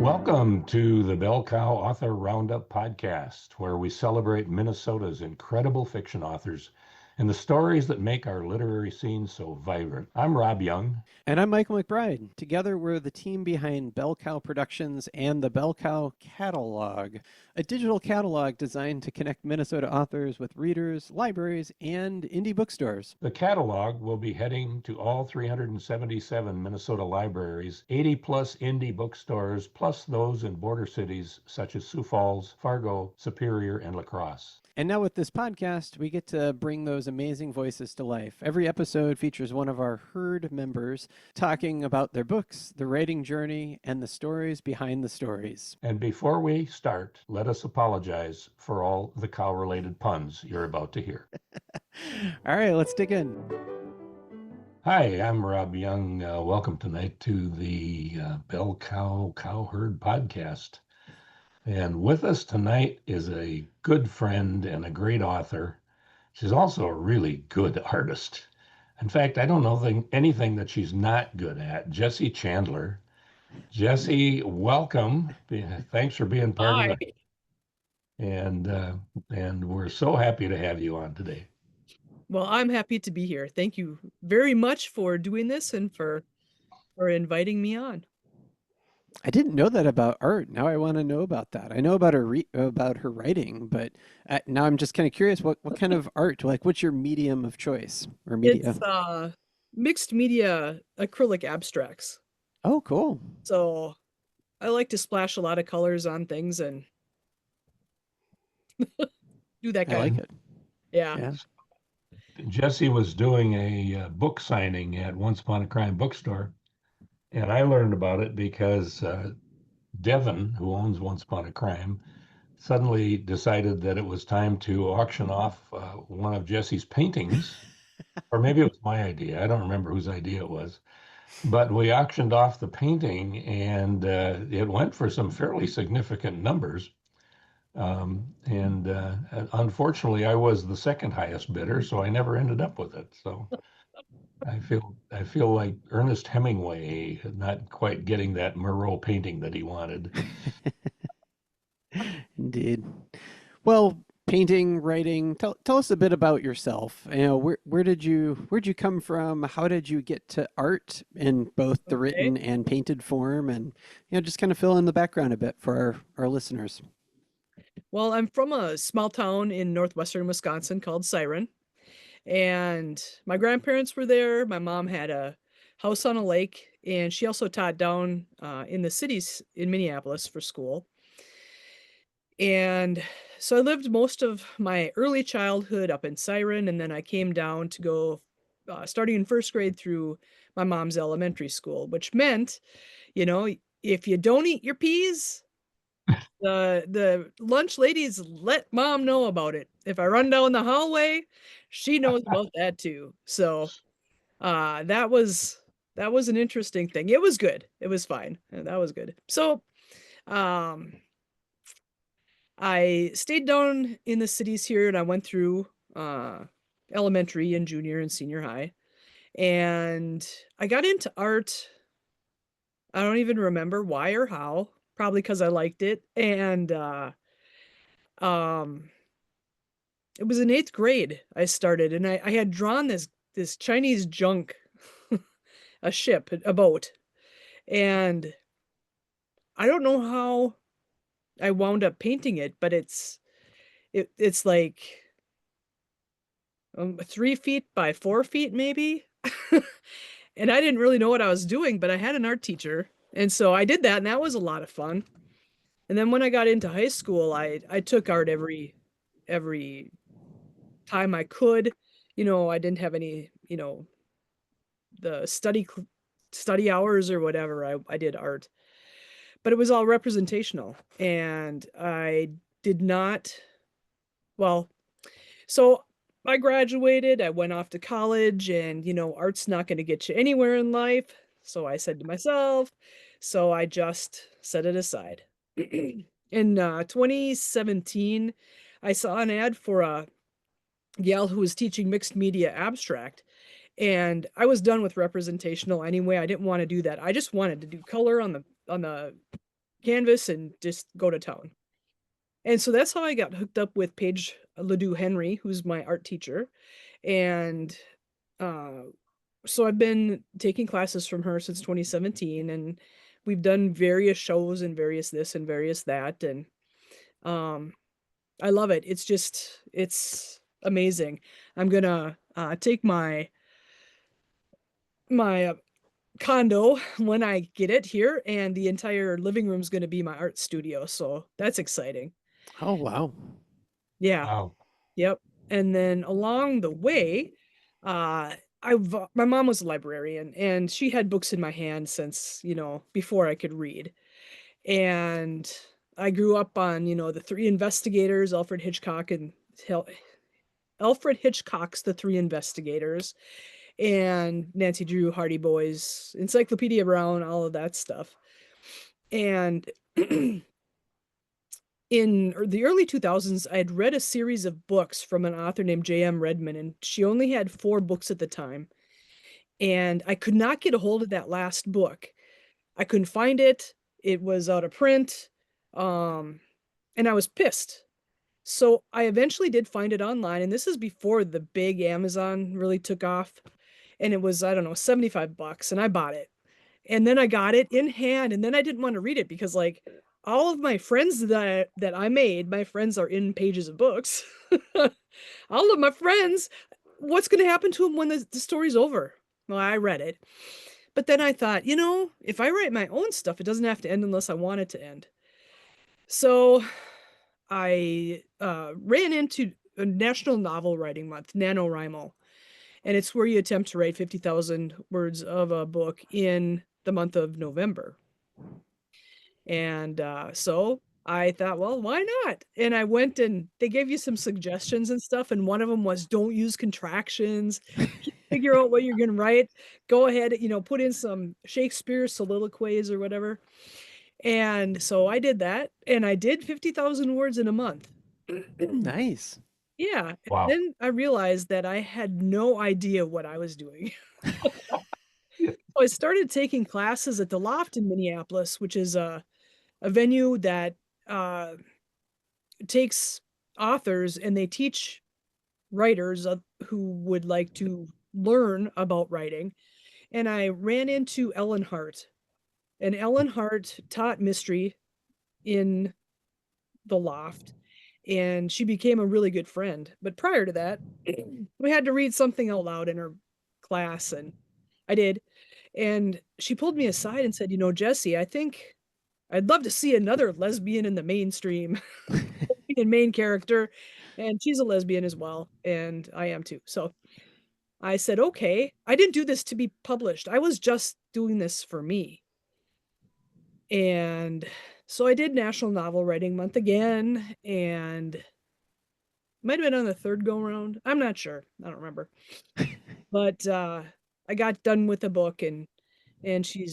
Welcome to the Bell Cow Author Roundup podcast, where we celebrate Minnesota's incredible fiction authors and the stories that make our literary scene so vibrant. I'm Rob Jung. And I'm Michael MacBride. Together, we're the team behind Bell Cow Productions and the Bell Cow Catalog, a digital catalog designed to connect Minnesota authors with readers, libraries, and indie bookstores. The catalog will be heading to all 377 Minnesota libraries, 80 plus indie bookstores, plus those in border cities such as Sioux Falls, Fargo, Superior, and La Crosse. And now with this podcast, we get to bring those amazing voices to life. Every episode features one of our herd members talking about their books, their writing journey, and the stories behind the stories. And before we start, let us apologize for all the cow-related puns you're about to hear. All right, let's dig in. Hi, I'm Rob Jung. Welcome tonight to the Bell Cow Herd podcast. And with us tonight is a good friend and a great author. She's also a really good artist. In fact, I don't know anything that she's not good at. Jessie Chandler. Jessie, welcome. Thanks for being part of it. And we're so happy to have you on today. Well, I'm happy to be here. Thank you very much for doing this and for inviting me on. I didn't know that about art. Now I want to know about that. I know about her writing, but now I'm just kind of curious. What kind of art? Like, what's your medium of choice or media? It's mixed media acrylic abstracts. Oh, cool. So I like to splash a lot of colors on things and do that kind I like of it. Yeah. Jessie was doing a book signing at Once Upon a Crime bookstore. And I learned about it because Devin, who owns Once Upon a Crime, suddenly decided that it was time to auction off one of Jessie's paintings. Or maybe it was my idea. I don't remember whose idea it was. But we auctioned off the painting, and it went for some fairly significant numbers. Unfortunately, I was the second highest bidder, so I never ended up with it. So I feel like Ernest Hemingway not quite getting that Moreau painting that he wanted. Indeed. Well, painting, writing. Tell us a bit about yourself. You know, where'd you come from? How did you get to art in both the written and painted form? And just kind of fill in the background a bit for our listeners. Well, I'm from a small town in northwestern Wisconsin called Siren. And my grandparents were there. My mom had a house on a lake, and she also taught down in the cities in Minneapolis for school. And so I lived most of my early childhood up in Siren, and then I came down to go starting in first grade through my mom's elementary school, which meant, if you don't eat your peas, the lunch ladies let mom know about it. If I run down the hallway, she knows about that too. So that was an interesting thing. It was good. It was fine. That was good. So I stayed down in the cities here, and I went through elementary and junior and senior high. And I got into art. I don't even remember why or how. Probably because I liked it. And it was in 8th grade I started, and I had drawn this Chinese junk, a ship, a boat. And I don't know how I wound up painting it, but it's like 3 feet by 4 feet maybe. And I didn't really know what I was doing, but I had an art teacher. And so I did that, and that was a lot of fun. And then when I got into high school, I took art every time I could. I didn't have any, the study hours or whatever. I did art. But it was all representational. And I did not, so I graduated, I went off to college, and, art's not going to get you anywhere in life. So I said to myself, so I just set it aside. In 2017, I saw an ad for a gal who was teaching mixed media abstract. And I was done with representational anyway. I didn't want to do that. I just wanted to do color on the canvas and just go to town. And so that's how I got hooked up with Paige Ledoux Henry, who's my art teacher. And uh, so I've been taking classes from her since 2017, and we've done various shows and various this and various that. And um, I love it. It's amazing. I'm gonna take my condo when I get it here, and the entire living room is gonna be my art studio. So that's exciting. Oh, wow. Yeah. Wow. Yep. And then along the way, my mom was a librarian, and she had books in my hand since, before I could read. And I grew up on, the Three Investigators, Hel- Alfred Hitchcock's The Three Investigators, and Nancy Drew, Hardy Boys, Encyclopedia Brown, all of that stuff. And in the early 2000s, I had read a series of books from an author named J.M. Redman, and she only had 4 books at the time. And I could not get a hold of that last book. I couldn't find it. It was out of print. And I was pissed. So I eventually did find it online, and this is before the big Amazon really took off. And it was, I don't know, $75, and I bought it. And then I got it in hand, and then I didn't want to read it because, like, all of my friends that I made, my friends are in pages of books. All of my friends, what's going to happen to them when the story's over? Well, I read it. But then I thought, if I write my own stuff, it doesn't have to end unless I want it to end. So I ran into a National Novel Writing Month, NaNoWriMo. And it's where you attempt to write 50,000 words of a book in the month of November. And so I thought, well, why not? And I went, and they gave you some suggestions and stuff. And one of them was, don't use contractions, figure out what you're going to write. Go ahead, put in some Shakespeare soliloquies or whatever. And so I did that, and I did 50,000 words in a month. Nice. Yeah. Wow. Then I realized that I had no idea what I was doing. I started taking classes at the Loft in Minneapolis, which is a venue that takes authors, and they teach writers who would like to learn about writing. And I ran into Ellen Hart, and Ellen Hart taught mystery in the Loft, and she became a really good friend. But prior to that, we had to read something out loud in her class, and I did. And she pulled me aside and said, Jessie, I think I'd love to see another lesbian in the mainstream, in main character. And she's a lesbian as well, and I am too. So I said, okay. I didn't do this to be published. I was just doing this for me. And so I did National Novel Writing Month again, and might have been on the 3rd go around. I'm not sure. I don't remember. But I got done with the book, and she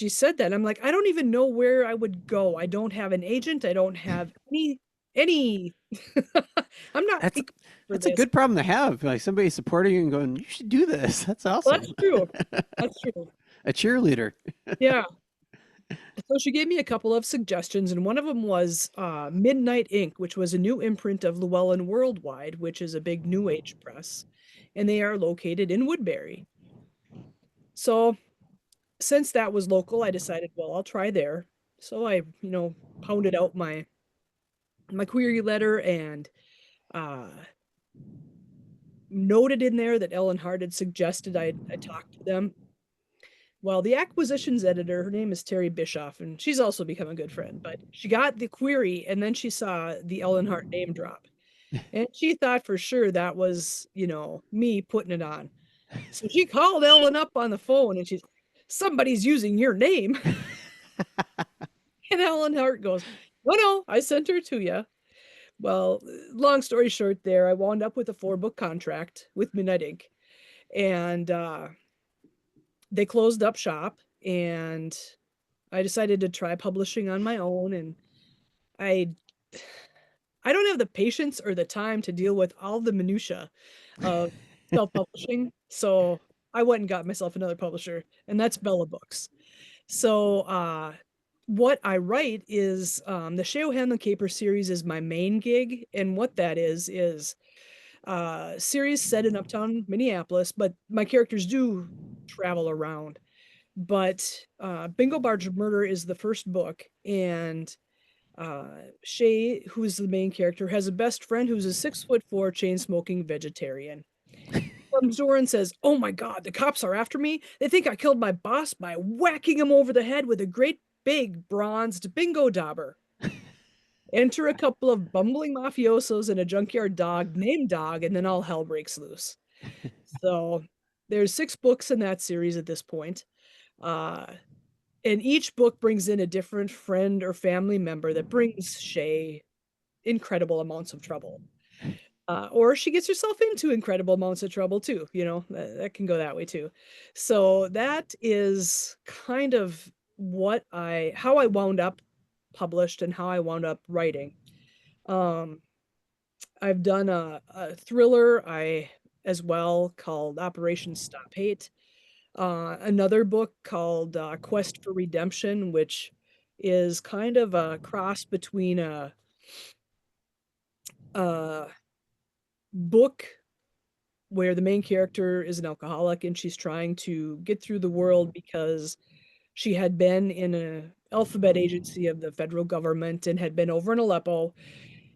said that. I'm like, I don't even know where I would go. I don't have an agent. I don't have any I'm not That's for a this. good problem to have. Like somebody supporting you and going, you should do this. That's Well, awesome. that's true. That's true. A cheerleader. Yeah. So she gave me a couple of suggestions, and one of them was Midnight Ink., which was a new imprint of Llewellyn Worldwide, which is a big New Age press, and they are located in Woodbury. So since that was local, I decided, well, I'll try there. So I, pounded out my query letter, and noted in there that Ellen Hart had suggested I talk to them. Well, the acquisitions editor, her name is Terry Bischoff, and she's also become a good friend, but she got the query, and then she saw the Ellen Hart name drop. And she thought for sure that was, me putting it on. So she called Ellen up on the phone, and she's, somebody's using your name. And Ellen Hart goes, no, I sent her to you. Well, long story short there, I wound up with a 4-book contract with Midnight Ink. And they closed up shop, and I decided to try publishing on my own. And I don't have the patience or the time to deal with all the minutia of self-publishing. So I went and got myself another publisher, and that's Bella Books. So what I write is the Shay O'Hanlon Caper series is my main gig, and what that is series set in uptown Minneapolis, but my characters do travel around. But Bingo Barge Murder is the first book, and Shay, who's the main character, has a best friend who's a 6'4" chain smoking vegetarian. Comes door and says, "Oh my God, the cops are after me. They think I killed my boss by whacking him over the head with a great big bronzed bingo dauber." Enter a couple of bumbling mafiosos and a junkyard dog named Dog, and then all hell breaks loose. So there's 6 books in that series at this point. Uh, and each book brings in a different friend or family member that brings Shay incredible amounts of trouble. Or she gets herself into incredible amounts of trouble too. You know, that can go that way too. So that is kind of how I wound up published and how I wound up writing. Um, I've done a thriller as well called Operation Stop Hate. Another book called Quest for Redemption, which is kind of a cross between a book where the main character is an alcoholic and she's trying to get through the world because she had been in an alphabet agency of the federal government and had been over in Aleppo.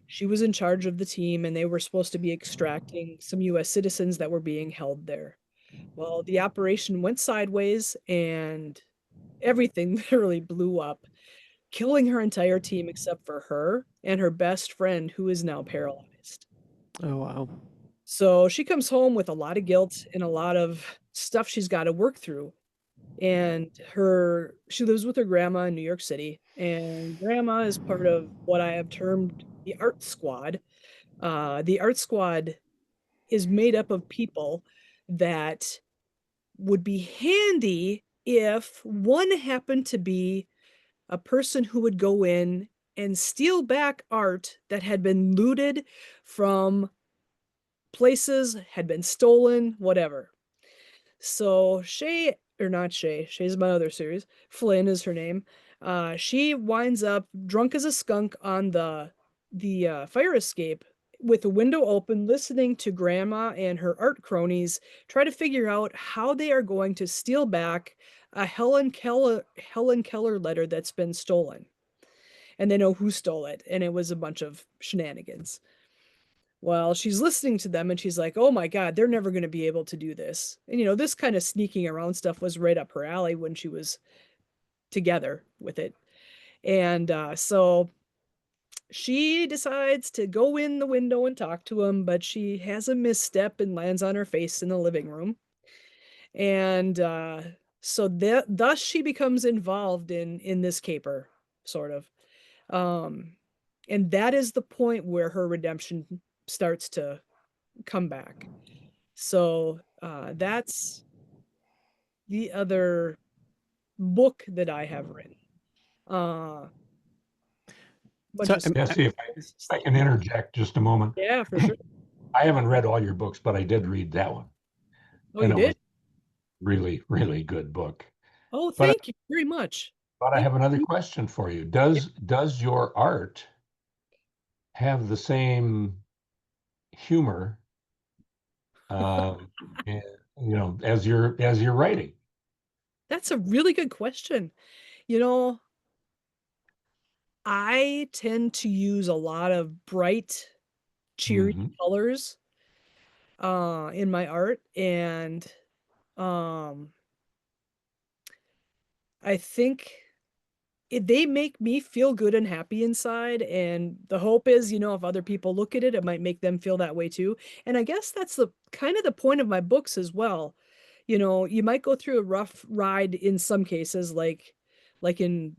She was in charge of the team and they were supposed to be extracting some US citizens that were being held there. Well, the operation went sideways and everything literally blew up, killing her entire team except for her and her best friend, who is now paralyzed. Oh, wow. So she comes home with a lot of guilt and a lot of stuff she's got to work through. And she lives with her grandma in New York City, and grandma is part of what I have termed the art squad. The art squad is made up of people that would be handy if one happened to be a person who would go in and steal back art that had been looted from places, had been stolen, whatever. So Shay, or not Shay, Shay's my other series. Flynn is her name. She winds up drunk as a skunk on the fire escape with the window open, listening to grandma and her art cronies try to figure out how they are going to steal back a Helen Keller letter that's been stolen. And they know who stole it, and it was a bunch of shenanigans. Well, she's listening to them and she's like, "Oh my God, they're never going to be able to do this." And this kind of sneaking around stuff was right up her alley when she was together with it. And so she decides to go in the window and talk to him, but she has a misstep and lands on her face in the living room. And so thus she becomes involved in this caper, sort of. Um, and that is the point where her redemption starts to come back. So that's the other book that I have written. Bunch So, of Jesse, if I can interject just a moment. Yeah, for sure. I haven't read all your books, but I did read that one. Oh, And you it was did? really, really good book. Oh, But thank you very much. but I Thank have another you. question for you. Does your art have the same humor, um, and, as your writing? That's a really good question. You know, I tend to use a lot of bright, cheery Mhm. colors in my art, and um I think they make me feel good and happy inside, and the hope is, if other people look at it, it might make them feel that way too. And I guess that's the kind of the point of my books as well. You might go through a rough ride in some cases, like in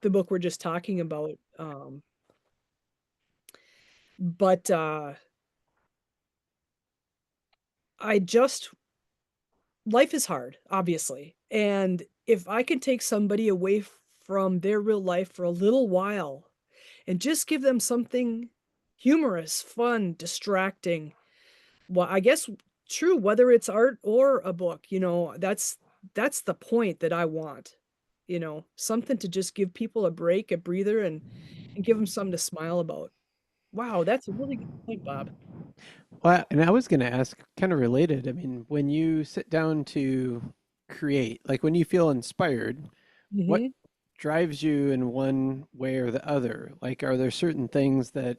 the book we're just talking about. But I just life is hard, obviously. And if I can take somebody away from their real life for a little while and just give them something humorous, fun, distracting, well, I guess true, whether it's art or a book, that's the point that I want. you know, something to just give people a break, a breather, and give them something to smile about. Wow, that's a really good point, Bob. Well, and I was going to ask, kind of related. I mean, when you sit down to create, like when you feel inspired, what Hmm. drives you in one way or the other? Like, are there certain things that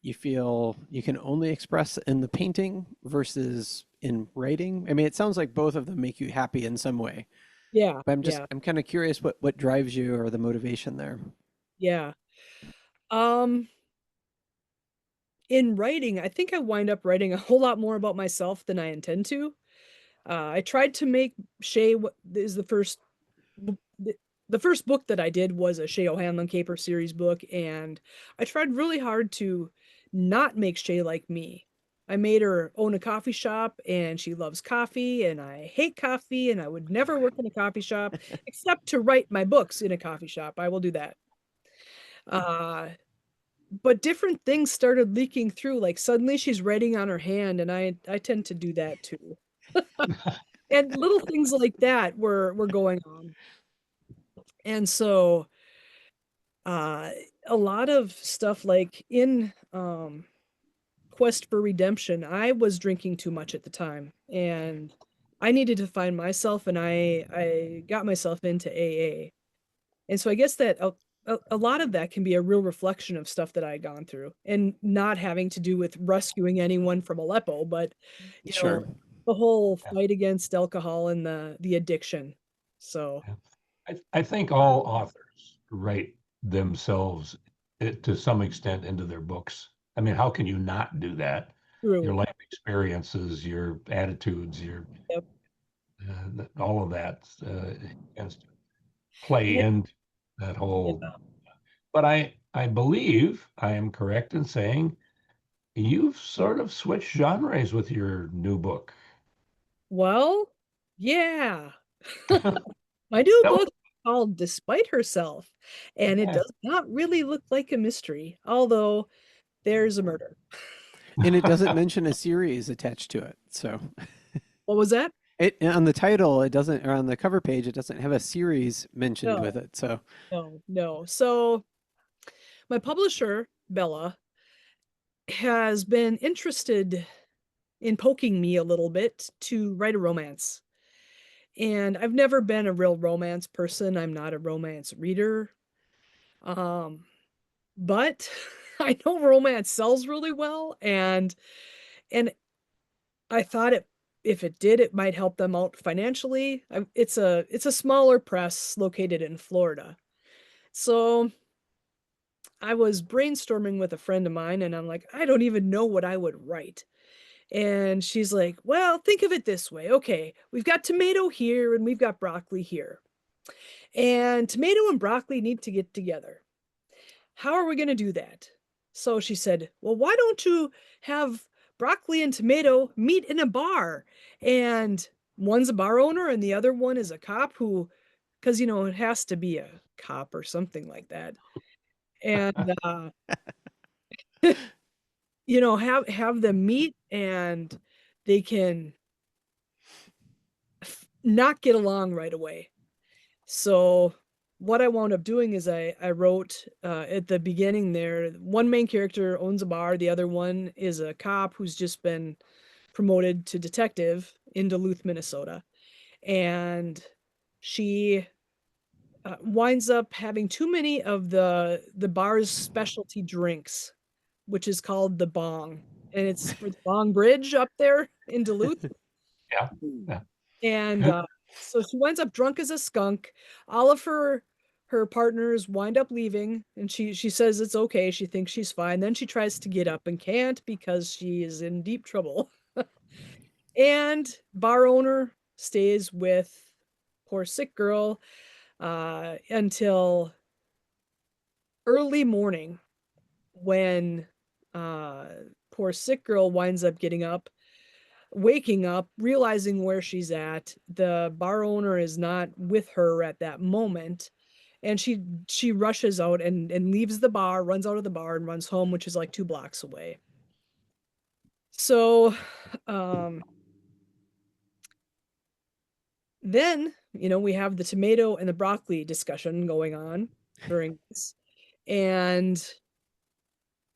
you feel you can only express in the painting versus in writing? I mean, it sounds like both of them make you happy in some way, Yeah, but yeah, I'm kind of curious what drives you or the motivation there. yeah. Um, in writing, I think I wind up writing a whole lot more about myself than I intend to. I tried to make Shay what is b- the, the first book that I did was a Shay O'Hanlon Caper Series book, and I tried really hard to not make Shay like me. I made her own a coffee shop, and she loves coffee, and I hate coffee, and I would never work in a coffee shop except to write my books in a coffee shop. I will do that. Uh, but different things started leaking through. Like suddenly she's writing on her hand, and I tend to do that too. And little things like that were going on. And so uh a lot of stuff like in Quest for Redemption, I was drinking too much at the time, and I needed to find myself, and I got myself into AA. And so I guess that a lot of that can be a real reflection of stuff that I had gone through, and not having to do with rescuing anyone from Aleppo, but you know, Sure. the whole fight against alcohol and the addiction. So I think all authors write themselves to some extent into their books. I mean, how can you not do that? Your true. life experiences, your attitudes, your Yep. all of that has to play And into that yeah. whole. But I believe I am correct in saying you've sort of switched genres with your new book. Well, yeah. That My new was, book is called Despite Herself, and it yeah. does not really look like a mystery, although there's a murder. And it doesn't mention a series attached to it. So What was that? it on the title, it doesn't, or on the cover page, it doesn't have a series mentioned with No, it. So no, no. So my publisher, Bella, has been interested in poking me a little bit to write a romance. And I've never been a real romance person. I'm not a romance reader. Um, but I know romance sells really well, and I thought it if it did, it might help them out financially. It's a smaller press located in Florida. So I was brainstorming with a friend of mine, and I'm like, I don't even know what I would write. And she's like, well, think of it this way. Okay, we've got tomato here and we've got broccoli here. And tomato and broccoli need to get together. How are we going to do that? So she said, well, why don't you have broccoli and tomato meet in a bar? And one's a bar owner and the other one is a cop who, because, it has to be a cop or something like that. And, have them meet, and they can not get along right away. So what I wound up doing is I wrote at the beginning there, one main character owns a bar, the other one is a cop who's just been promoted to detective in Duluth, Minnesota. And she winds up having too many of the bar's specialty drinks, which is called the bong. And it's for the Bong Bridge up there in Duluth. Yeah. Yeah. And so she winds up drunk as a skunk. All of her partners wind up leaving, and she says it's okay. She thinks she's fine. Then she tries to get up and can't because she is in deep trouble. And bar owner stays with poor sick girl until early morning, when uh, poor sick girl winds up getting up, waking up, realizing where she's at. The bar owner is not with her at that moment. And she rushes out and leaves the bar, runs out of the bar and runs home, which is like 2 blocks away. So um then, we have the tomato and the broccoli discussion going on during this. And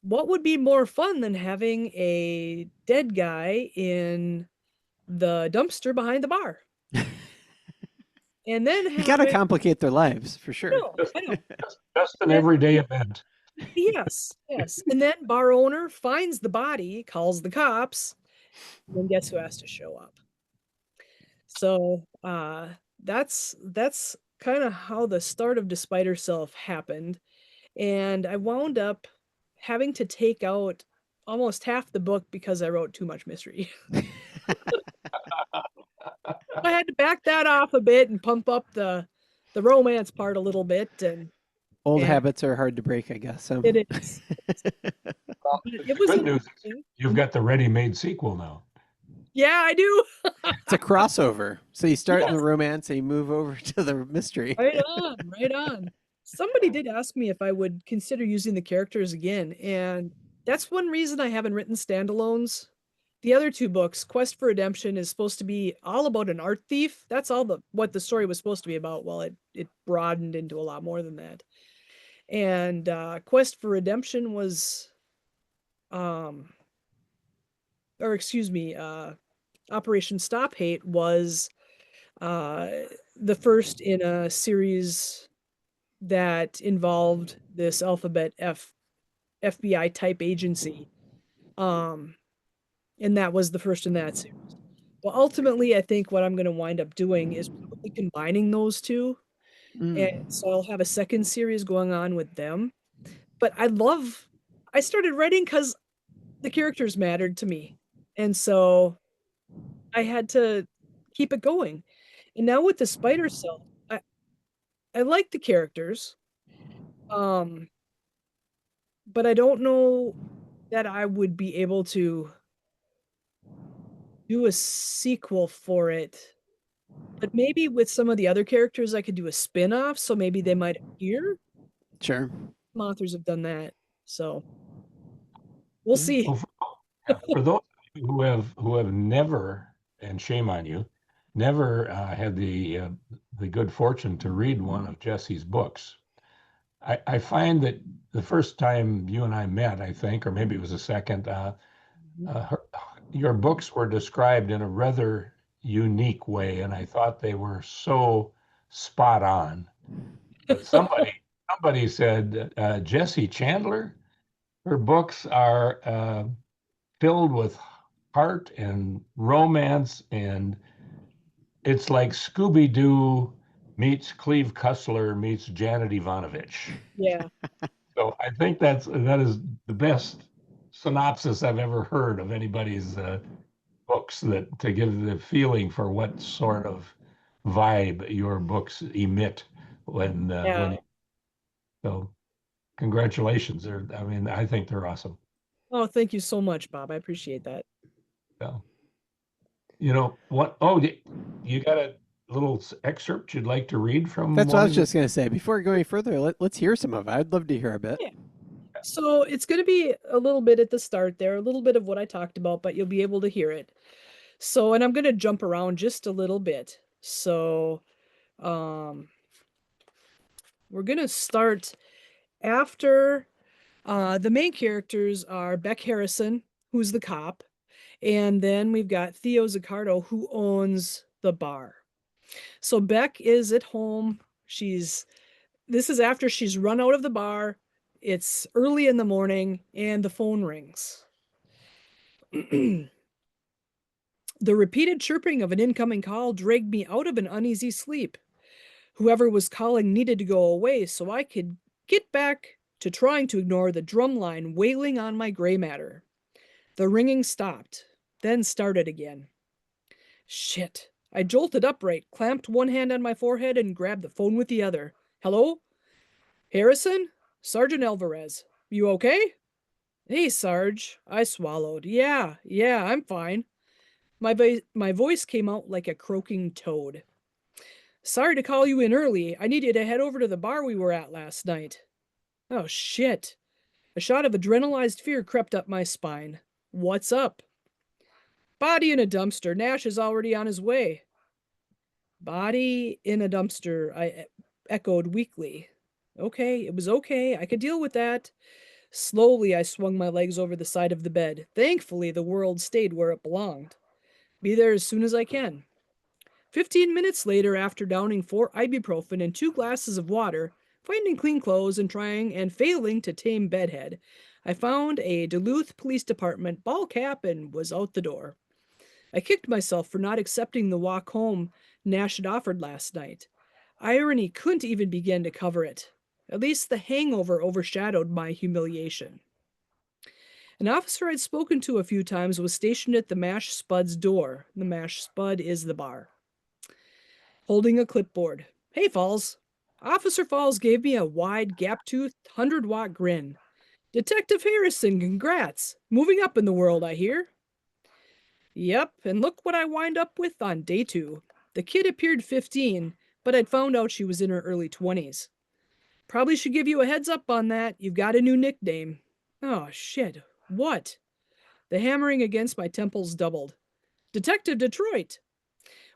what would be more fun than having a dead guy in the dumpster behind the bar? And then You got to having, complicate their lives for sure. I know. Just an Yeah. everyday event. Yes. And then bar owner finds the body, calls the cops, and then guess who has to show up? So that's kind of how the start of Despite Herself happened. And I wound up having to take out almost half the book because I wrote too much mystery. I had to back that off a bit and pump up the romance part a little bit. And Old And- habits are hard to break, I guess. So. it is. Well, It the was good news is interesting. you've got the ready-made sequel now. Yeah, I do. It's a crossover. So you start in Yes. the romance and you move over to the mystery. Right on, right on. Somebody did ask me if I would consider using the characters again, and that's one reason I haven't written standalones. The other two books, Quest for Redemption, is supposed to be all about an art thief. That's all what the story was supposed to be about. Well, it broadened into a lot more than that. And Quest for Redemption was, Operation Stop Hate was the first in a series that involved this Alphabet FBI type agency. And that was the first in that series. Well, ultimately, I think what I'm going to wind up doing is probably combining those two. And so I'll have a second series going on with them. But I started writing because the characters mattered to me. And so I had to keep it going. And now with the Spider Cell, I like the characters. But I don't know that I would be able to do a sequel for it. But maybe with some of the other characters, I could do a spin-off, so maybe they might appear. Sure. Some authors have done that, so we'll see. Well, for those who have never, and shame on you, never had the good fortune to read one of Jessie's books, I find that the first time you and I met, I think, or maybe it was the second, your books were described in a rather unique way, and I thought they were so spot on. But somebody said Jessie Chandler, her books are filled with heart and romance, and it's like Scooby-Doo meets Cleve Cussler meets Janet Ivanovich. Yeah. So I think that is the best synopsis I've ever heard of anybody's books, that to give the feeling for what sort of vibe your books emit when so congratulations. I think they're awesome. Oh, thank you so much, Bob. I appreciate that. So, what? Oh, you got a little excerpt you'd like to read from? That's what I was just going to say. Before going further, let's hear some of it. I'd love to hear a bit. Yeah. So it's going to be a little bit at the start there, a little bit of what I talked about, but you'll be able to hear it. So, and I'm going to jump around just a little bit. So, we're going to start after the main characters are Beck Harrison, who's the cop, and then we've got Theo Zaccardo, who owns the bar. So Beck is at home. This is after she's run out of the bar. It's early in the morning and the phone rings. The repeated chirping of an incoming call dragged me out of an uneasy sleep. Whoever was calling needed to go away so I could get back to trying to ignore the drum line wailing on my gray matter. The ringing stopped, then started again. Shit. I jolted upright, clamped one hand on my forehead, and grabbed the phone with the other. Hello? Harrison? Sergeant Alvarez. You okay? Hey, Sarge. I swallowed. Yeah, I'm fine. My voice came out like a croaking toad. Sorry to call you in early. I need you to head over to the bar we were at last night. Oh, shit. A shot of adrenalized fear crept up my spine. What's up? Body in a dumpster. Nash is already on his way. Body in a dumpster, I echoed weakly. Okay, it was okay. I could deal with that. Slowly, I swung my legs over the side of the bed. Thankfully, the world stayed where it belonged. Be there as soon as I can. 15 minutes later, after downing 4 ibuprofen and 2 glasses of water, finding clean clothes and trying and failing to tame bedhead, I found a Duluth Police Department ball cap and was out the door. I kicked myself for not accepting the walk home Nash had offered last night. Irony couldn't even begin to cover it. At least the hangover overshadowed my humiliation. An officer I'd spoken to a few times was stationed at the Mash Spud's door. The Mash Spud is the bar. Holding a clipboard. Hey, Falls. Officer Falls gave me a wide, gap-toothed, 100-watt grin. Detective Harrison, congrats. Moving up in the world, I hear. Yep, and look what I wind up with on day 2. The kid appeared 15, but I'd found out she was in her early 20s. Probably should give you a heads up on that. You've got a new nickname. Oh, shit. What? The hammering against my temples doubled. Detective Detroit.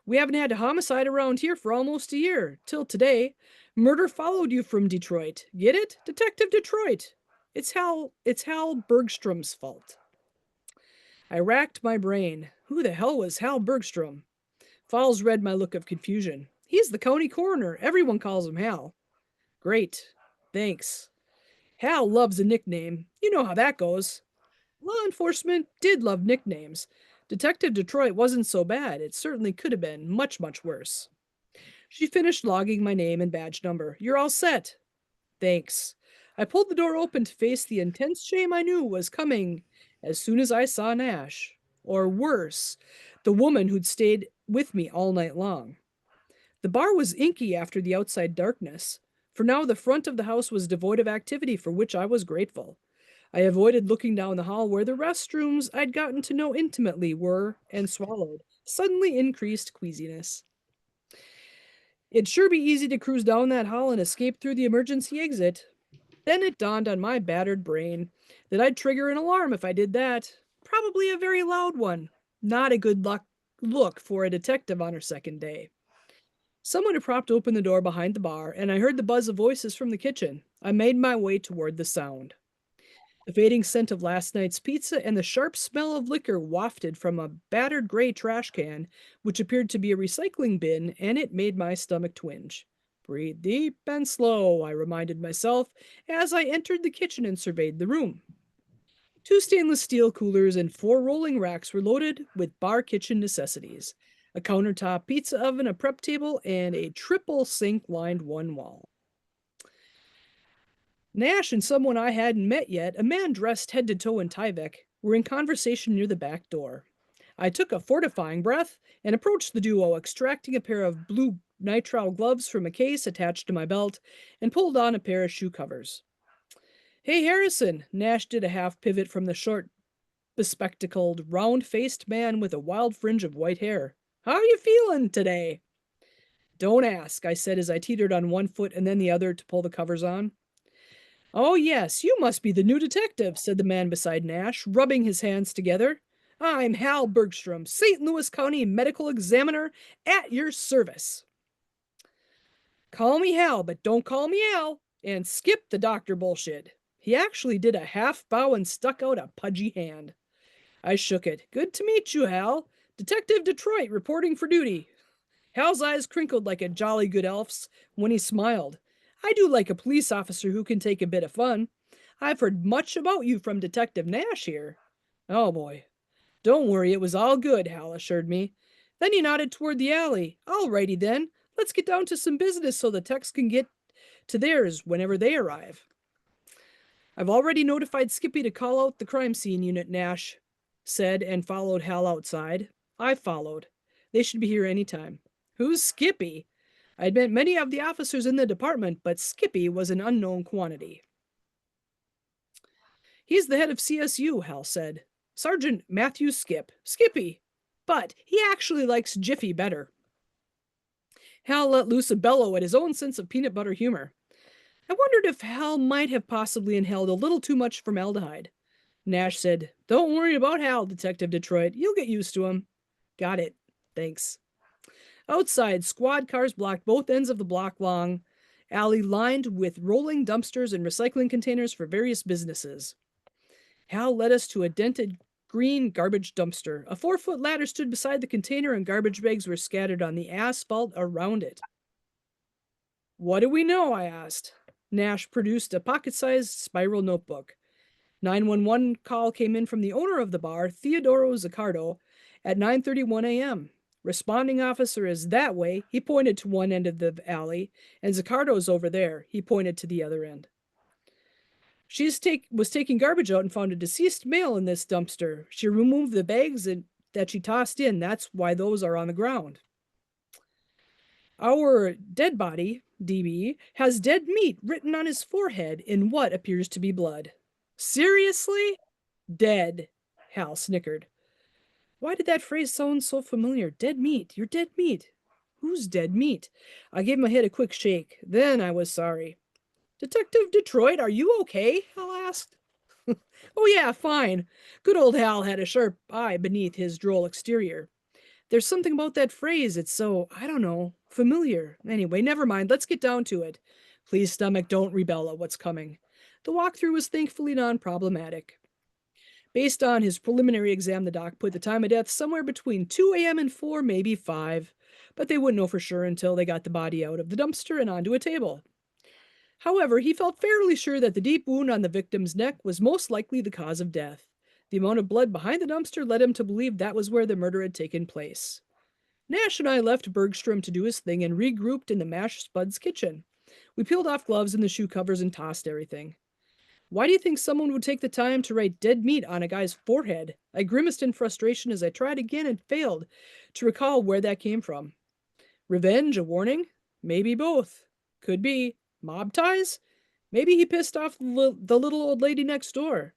We haven't had a homicide around here for almost a year. Till today. Murder followed you from Detroit. Get it? Detective Detroit. It's Hal Bergstrom's fault. I racked my brain. Who the hell was Hal Bergstrom? Falls read my look of confusion. He's the county coroner. Everyone calls him Hal. Great. Thanks. Hal loves a nickname. You know how that goes. Law enforcement did love nicknames. Detective Detroit wasn't so bad. It certainly could have been much, much worse. She finished logging my name and badge number. You're all set. Thanks. I pulled the door open to face the intense shame I knew was coming as soon as I saw Nash. Or worse, the woman who'd stayed with me all night long. The bar was inky after the outside darkness. For now, the front of the house was devoid of activity, for which I was grateful. I avoided looking down the hall where the restrooms I'd gotten to know intimately were and swallowed suddenly increased queasiness. It'd sure be easy to cruise down that hall and escape through the emergency exit. Then it dawned on my battered brain that I'd trigger an alarm if I did that. Probably a very loud one. Not a good look for a detective on her second day. Someone had propped open the door behind the bar, and I heard the buzz of voices from the kitchen. I made my way toward the sound. The fading scent of last night's pizza and the sharp smell of liquor wafted from a battered gray trash can, which appeared to be a recycling bin, and it made my stomach twinge. Breathe deep and slow, I reminded myself as I entered the kitchen and surveyed the room. 2 stainless steel coolers and 4 rolling racks were loaded with bar kitchen necessities. A countertop pizza oven, a prep table, and a triple sink lined one wall. Nash and someone I hadn't met yet, a man dressed head to toe in Tyvek, were in conversation near the back door. I took a fortifying breath and approached the duo, extracting a pair of blue nitrile gloves from a case attached to my belt and pulled on a pair of shoe covers. Hey, Harrison, Nash did a half pivot from the short, bespectacled, round-faced man with a wild fringe of white hair. How are you feeling today? Don't ask, I said as I teetered on one foot and then the other to pull the covers on. Oh, yes, you must be the new detective, said the man beside Nash, rubbing his hands together. I'm Hal Bergstrom, St. Louis County Medical Examiner, at your service. Call me Hal, but don't call me Al, and skip the doctor bullshit. He actually did a half bow and stuck out a pudgy hand. I shook it. Good to meet you, Hal. Detective Detroit reporting for duty. Hal's eyes crinkled like a jolly good elf's when he smiled. I do like a police officer who can take a bit of fun. I've heard much about you from Detective Nash here. Oh, boy. Don't worry, it was all good, Hal assured me. Then he nodded toward the alley. All righty then. Let's get down to some business so the techs can get to theirs whenever they arrive. I've already notified Skippy to call out the crime scene unit, Nash said, and followed Hal outside. I followed. They should be here any time. Who's Skippy? I'd met many of the officers in the department, but Skippy was an unknown quantity. He's the head of CSU, Hal said. Sergeant Matthew Skippy. But he actually likes Jiffy better. Hal let loose a bellow at his own sense of peanut butter humor. I wondered if Hal might have possibly inhaled a little too much formaldehyde. Nash said, Don't worry about Hal, Detective Detroit. You'll get used to him. Got it. Thanks. Outside, squad cars blocked both ends of the block-long alley lined with rolling dumpsters and recycling containers for various businesses. Hal led us to a dented green garbage dumpster. A 4-foot ladder stood beside the container and garbage bags were scattered on the asphalt around it. What do we know? I asked. Nash produced a pocket-sized spiral notebook. 911 call came in from the owner of the bar, Theodoro Zaccardo, at 9:31 a.m. Responding officer is that way. He pointed to one end of the alley, and Zaccardo's over there. He pointed to the other end. She was taking garbage out and found a deceased male in this dumpster. She removed the bags that she tossed in. That's why those are on the ground. Our dead body, DB, has dead meat written on his forehead in what appears to be blood. Seriously? Dead, Hal snickered. Why did that phrase sound so familiar? Dead meat. You're dead meat. Who's dead meat? I gave my head a quick shake. Then I was sorry. Detective Detroit, are you okay? Hal asked. Oh, yeah, fine. Good old Hal had a sharp eye beneath his droll exterior. There's something about that phrase. It's so, I don't know, familiar. Anyway, never mind. Let's get down to it. Please, stomach, don't rebel at what's coming. The walkthrough was thankfully non-problematic. Based on his preliminary exam, the doc put the time of death somewhere between 2 a.m. and 4, maybe 5, but they wouldn't know for sure until they got the body out of the dumpster and onto a table. However, he felt fairly sure that the deep wound on the victim's neck was most likely the cause of death. The amount of blood behind the dumpster led him to believe that was where the murder had taken place. Nash and I left Bergstrom to do his thing and regrouped in the Mash Spud's kitchen. We peeled off gloves and the shoe covers and tossed everything. Why do you think someone would take the time to write dead meat on a guy's forehead? I grimaced in frustration as I tried again and failed to recall where that came from. Revenge, a warning? Maybe both. Could be. Mob ties? Maybe he pissed off the little old lady next door.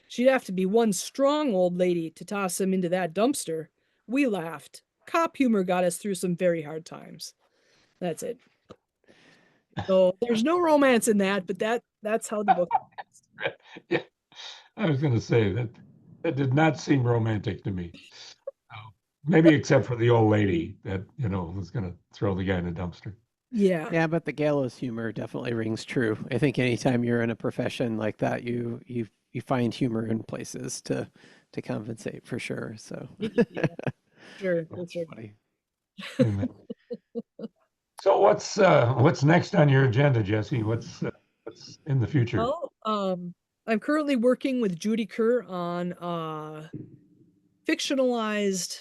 She'd have to be one strong old lady to toss him into that dumpster. We laughed. Cop humor got us through some very hard times. That's it. So there's no romance in that, but that's how the book is. Yeah, I was going to say that did not seem romantic to me. Maybe except for the old lady that, was going to throw the guy in a dumpster. Yeah. Yeah, but the gallows humor definitely rings true. I think anytime you're in a profession like that, you find humor in places to compensate for sure. So Yeah. Sure. that's Sure. funny. So what's next on your agenda, Jessie? What's in the future? Well, I'm currently working with Judy Kerr on a fictionalized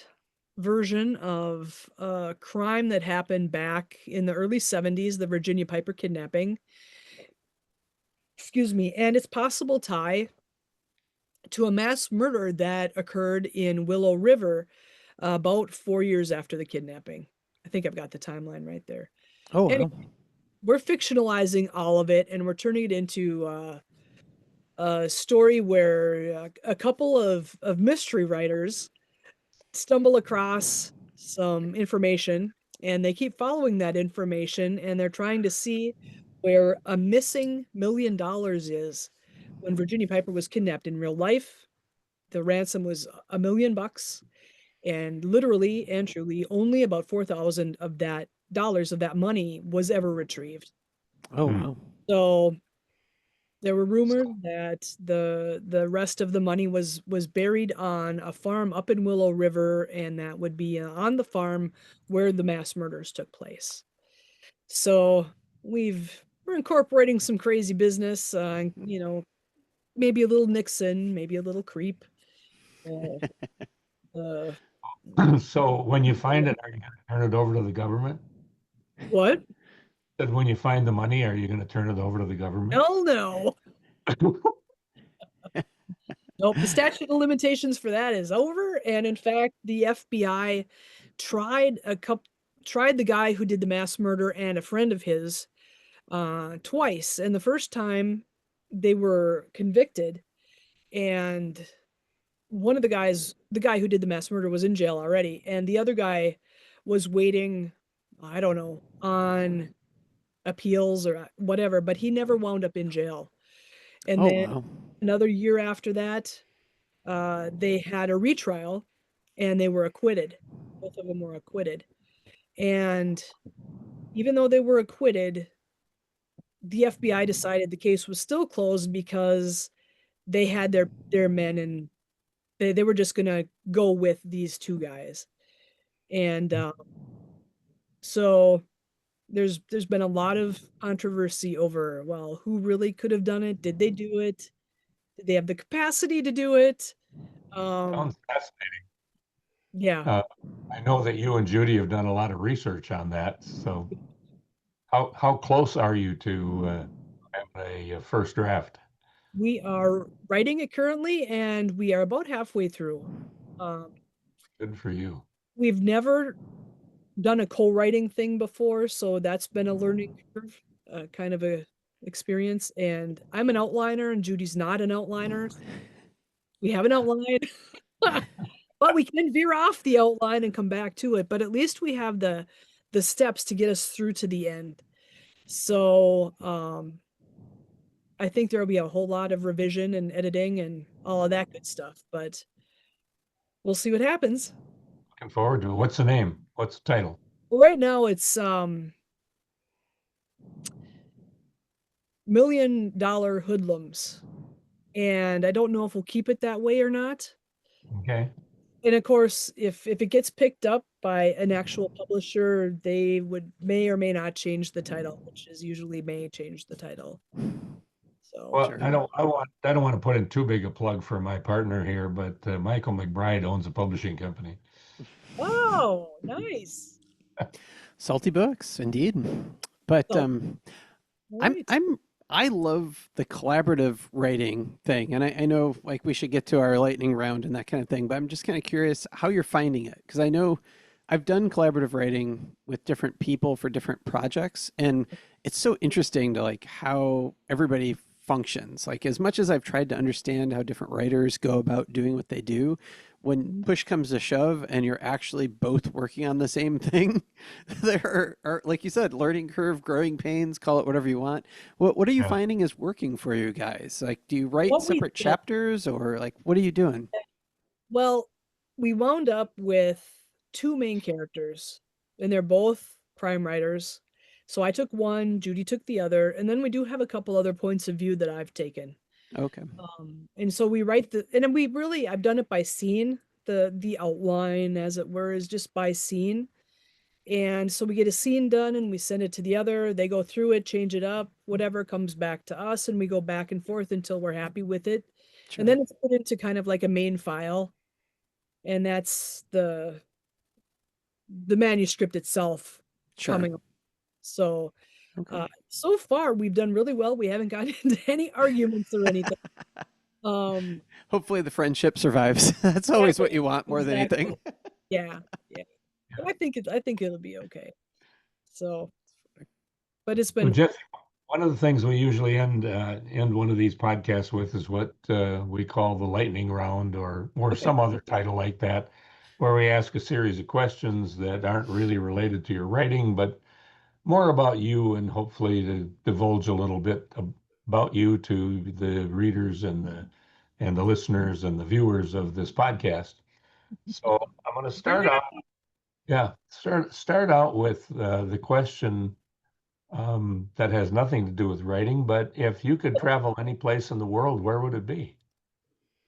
version of a crime that happened back in the early 70s, the Virginia Piper kidnapping. Excuse me. And its possible tie to a mass murder that occurred in Willow River about 4 years after the kidnapping. I think I've got the timeline right there. Oh, Anyway, wow. we're fictionalizing all of it and we're turning it into a story where a couple of mystery writers stumble across some information and they keep following that information and they're trying to see where a missing $1 million is. When Virginia Piper was kidnapped in real life, the ransom was $1 million, and literally and truly only about 4,000 of that money was ever retrieved. Oh, wow. So there were rumors that the rest of the money was buried on a farm up in Willow River, and that would be on the farm where the mass murders took place. So we're incorporating some crazy business, maybe a little Nixon, maybe a little creep. So when you find it, are you going to turn it over to the government? What? That when you find the money, are you going to turn it over to the government? Hell no. Nope, the statute of limitations for that is over. And in fact, the FBI tried the guy who did the mass murder and a friend of his twice. And the first time they were convicted, and one of the guy who did the mass murder was in jail already, and the other guy was waiting, I don't know, on appeals or whatever, but he never wound up in jail. And Oh, then wow. another year after that, they had a retrial and they were acquitted. Both of them were acquitted. And even though they were acquitted, the FBI decided the case was still closed because they had their men, and they were just gonna go with these two guys. And so there's been a lot of controversy over, well, who really could have done it? Did they do it? Did they have the capacity to do it? Sounds fascinating. Yeah, Uh, I know that you and Judy have done a lot of research on that. So how close are you to having a first draft? we are writing it currently, and we are about halfway through. Um, Good for you. we've never done a co-writing thing before, so that's been a learning curve, kind of a experience. And I'm an outliner, and Judy's not an outliner. We have an outline, but we can veer off the outline and come back to it. But at least we have the steps to get us through to the end. So I think there will be a whole lot of revision and editing and all of that good stuff. But we'll see what happens. Looking forward to it. What's the name? What's the title? Well, right now it's $1 Million Hoodlums. And I don't know if we'll keep it that way or not. Okay. And of course, if it gets picked up by an actual publisher, they may or may not change the title, which is usually may change the title. So Well, Sure. I don't want to put in too big a plug for my partner here, but Michael MacBride owns a publishing company. oh, nice. Salty books, indeed. But So, all right. I love the collaborative writing thing, and I know like we should get to our lightning round and that kind of thing. But I'm just kind of curious how you're finding it, because I know I've done collaborative writing with different people for different projects, and it's so interesting to like how everybody functions. Like as much as I've tried to understand how different writers go about doing what they do, when push comes to shove and you're actually both working on the same thing, there are, like you said, learning curve, growing pains, call it whatever you want. What are you Yeah. finding is working for you guys? Like, do you write What we separate did, chapters, or like what are you doing? well, we wound up with two main characters, and they're both crime writers. So I took one, Judy took the other, and then we do have a couple other points of view that I've taken. Okay. And so we write and then I've done it by scene. The outline, as it were, is just by scene. And so we get a scene done and we send it to the other. They go through it, change it up, whatever comes back to us, and we go back and forth until we're happy with it. And Sure. then it's put into kind of like a main file, and that's the manuscript itself Sure. coming up. So Okay. so far we've done really well. We haven't gotten into any arguments or anything. Hopefully the friendship survives. That's always what you want more than anything. Yeah, yeah. But I think it'll be okay. So, but it's Well, been Jesse, one of the things we usually end one of these podcasts with is what we call the lightning round, or okay. some other title like that, where we ask a series of questions that aren't really related to your writing, but more about you, and hopefully to divulge a little bit about you to the readers and the listeners and the viewers of this podcast. So I'm going to Bring start it out. Yeah, start out with the question that has nothing to do with writing, but if you could travel any place in the world, where would it be?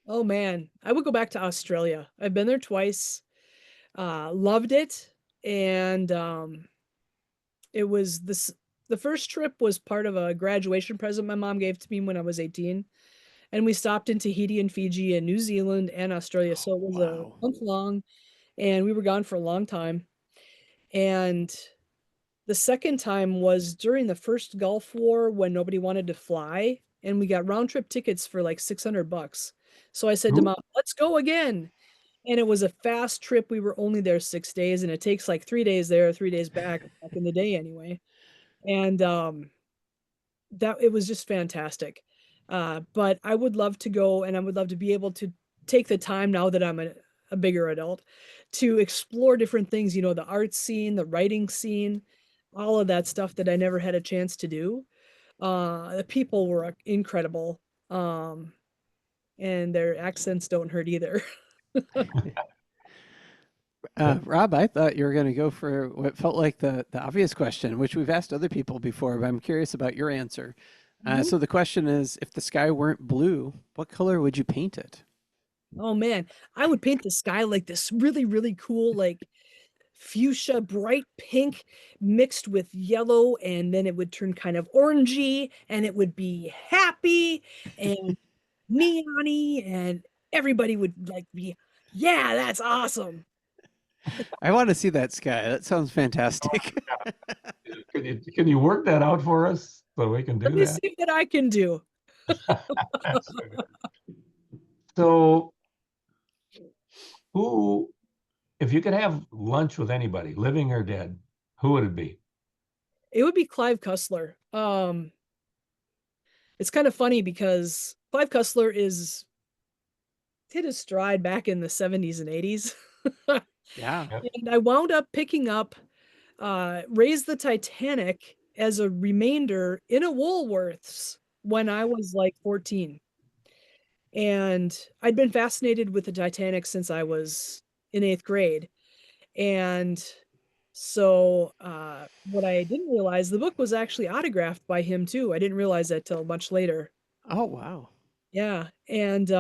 Oh man, I would go back to Australia. I've been there twice. Loved it. And it was the first trip was part of a graduation present my mom gave to me when I was 18. And we stopped in Tahiti and Fiji and New Zealand and Australia. So it was a Wow. month long, and we were gone for a long time. And the second time was during the first Gulf War when nobody wanted to fly, and we got round trip tickets for like $600. So I said to Ooh. mom, let's go again. And it was a fast trip. We were only there 6 days, and it takes like 3 days there, 3 days back in the day anyway. And that it was just fantastic. But I would love to go, and I would love to be able to take the time now that I'm a bigger adult to explore different things, the art scene, the writing scene, all of that stuff that I never had a chance to do. The people were incredible. And their accents don't hurt either. Rob, I thought you were going to go for what felt like the obvious question, which we've asked other people before, but I'm curious about your answer. Mhm. So the question is, if the sky weren't blue, what color would you paint it? Oh man, I would paint the sky like this really, really cool, like fuchsia, bright pink mixed with yellow, and then it would turn kind of orangey, and it would be happy and neon-y, and everybody would like be, yeah, that's awesome. I want to see that sky. That sounds fantastic. Can you work that out for us so we can Let do me that? see what I can do. So, who, if you could have lunch with anybody, living or dead, who would it be? It would be Clive Cussler. It's kind of funny because Clive Cussler is hit his stride back in the 70s and 80s. Yeah. Yep. And I wound up picking up Raise the Titanic as a remainder in a Woolworths when I was like 14. And I'd been fascinated with the Titanic since I was in 8th grade. And so what I didn't realize, the book was actually autographed by him too. I didn't realize that till much later. Oh, wow. Yeah. And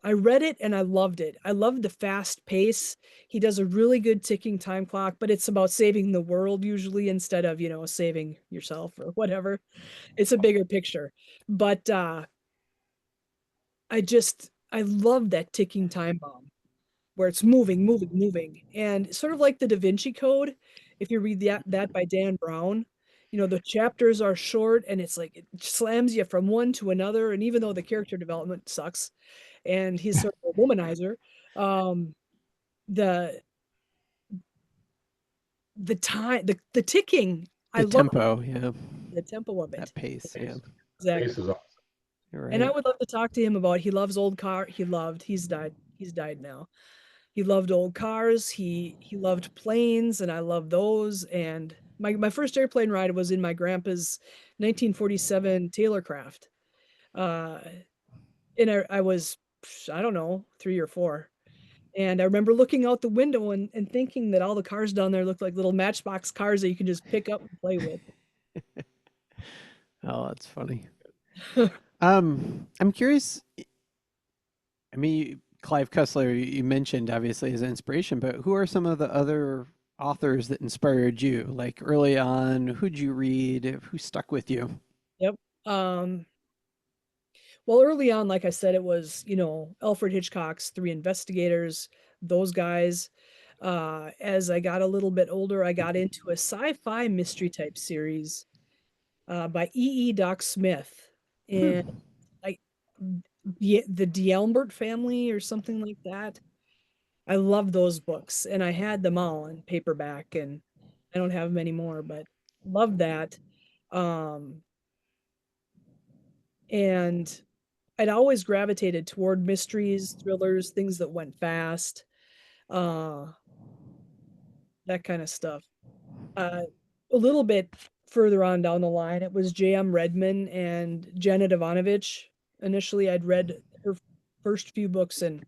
I read it and I loved it. I loved the fast pace. He does a really good ticking time clock, but it's about saving the world usually instead of, saving yourself or whatever. It's a bigger picture. But I love that ticking time bomb where it's moving, moving, moving. And sort of like the Da Vinci Code, if you read that by Dan Brown, the chapters are short and it's like it slams you from one to another. And even though the character development sucks, and he's sort of a womanizer. Um, the the time the ticking, I The love tempo, yeah. the tempo of it. That pace, yeah. Exactly. Face is awesome. You're And I right. would love to talk to him about he loves old car. He's died now. He loved old cars. He loved planes, and I love those. And my first airplane ride was in my grandpa's 1947 Taylorcraft. Uh, and I was, I don't know, 3 or 4. And I remember looking out the window and thinking that all the cars down there looked like little matchbox cars that you can just pick up and play with. Oh, that's funny. I'm curious. I mean, Clive Cussler, you mentioned obviously as an inspiration, but who are some of the other authors that inspired you? Like early on, who'd you read? Who stuck with you? Yep. Um, well, early on, like I said, it was, Alfred Hitchcock's Three Investigators, those guys. As I got a little bit older, I got into a sci-fi mystery type series by E. Doc Smith. And Hmm. like the D'Alembert family or something like that. I love those books and I had them all in paperback and I don't have them anymore, but love that. Um, and I'd always gravitated toward mysteries, thrillers, things that went fast, uh, that kind of stuff. Uh, a little bit further on down the line, it was J.M. Redman and Janet Ivanovich. Initially, I'd read her first few books and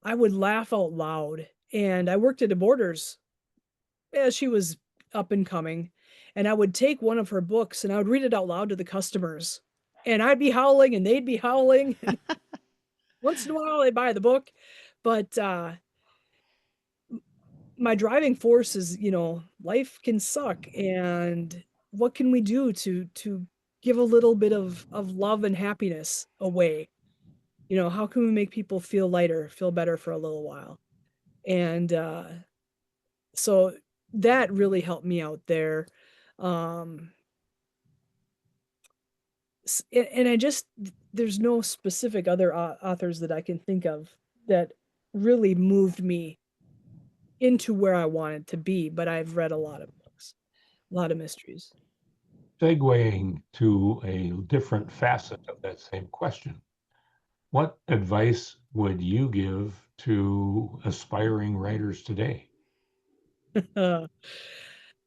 I would laugh out loud. And I worked at a Borders as she was up and coming, and I would take one of her books and I would read it out loud to the customers. And I'd be howling and they'd be howling. And once in a while they'd buy the book. But my driving force is, life can suck. And what can we do to give a little bit of love and happiness away? How can we make people feel lighter, feel better for a little while? And so that really helped me out there. Um, and I just there's no specific other authors that I can think of that really moved me into where I wanted to be, but I've read a lot of books, a lot of mysteries. Segueing to a different facet of that same question, what advice would you give to aspiring writers today?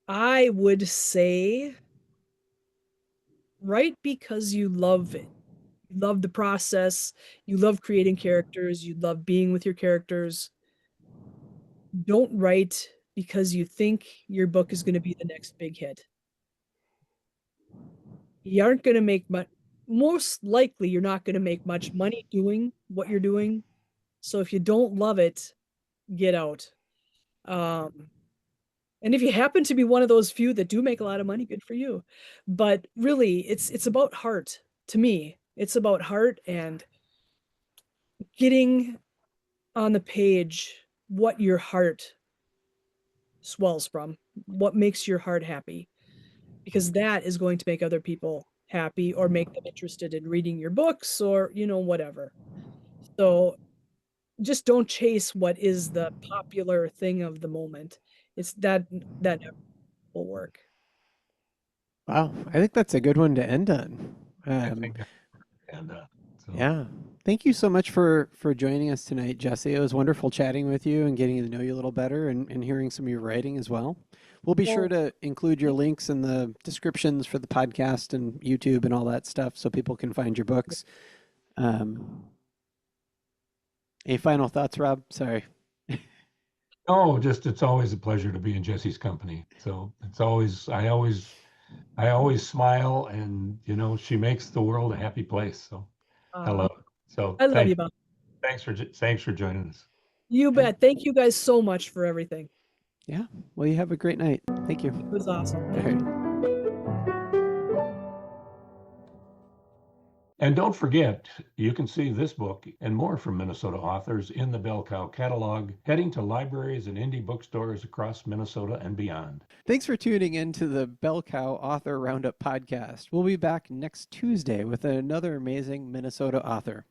I would say write because you love it. You love the process, you love creating characters, you love being with your characters. don't write because you think your book is going to be the next big hit. You aren't going to make much, most likely you're not going to make much money doing what you're doing. So if you don't love it, get out. And if you happen to be one of those few that do make a lot of money, good for you. But really, it's about heart. To me, it's about heart and getting on the page what your heart swells from, what makes your heart happy, because that is going to make other people happy or make them interested in reading your books or, whatever. So just don't chase what is the popular thing of the moment. It's that never will work. Wow, I think that's a good one to end on. I think, and so Yeah. Thank you so much for joining us tonight, Jessie. It was wonderful chatting with you and getting to know you a little better and hearing some of your writing as well. We'll be sure to include your links in the descriptions for the podcast and YouTube and all that stuff so people can find your books. Any final thoughts, Rob? Sorry. no, just it's always a pleasure to be in Jessie's company. So it's always I always smile, and she makes the world a happy place. So I love it. So I love you, Bob. thanks for joining us. You bet. Thank you guys so much for everything. Yeah. Well, you have a great night. Thank you. It was awesome. All right. And don't forget, you can see this book and more from Minnesota authors in the Bell Cow catalog, heading to libraries and indie bookstores across Minnesota and beyond. Thanks for tuning in to the Bell Cow Author Roundup podcast. We'll be back next Tuesday with another amazing Minnesota author.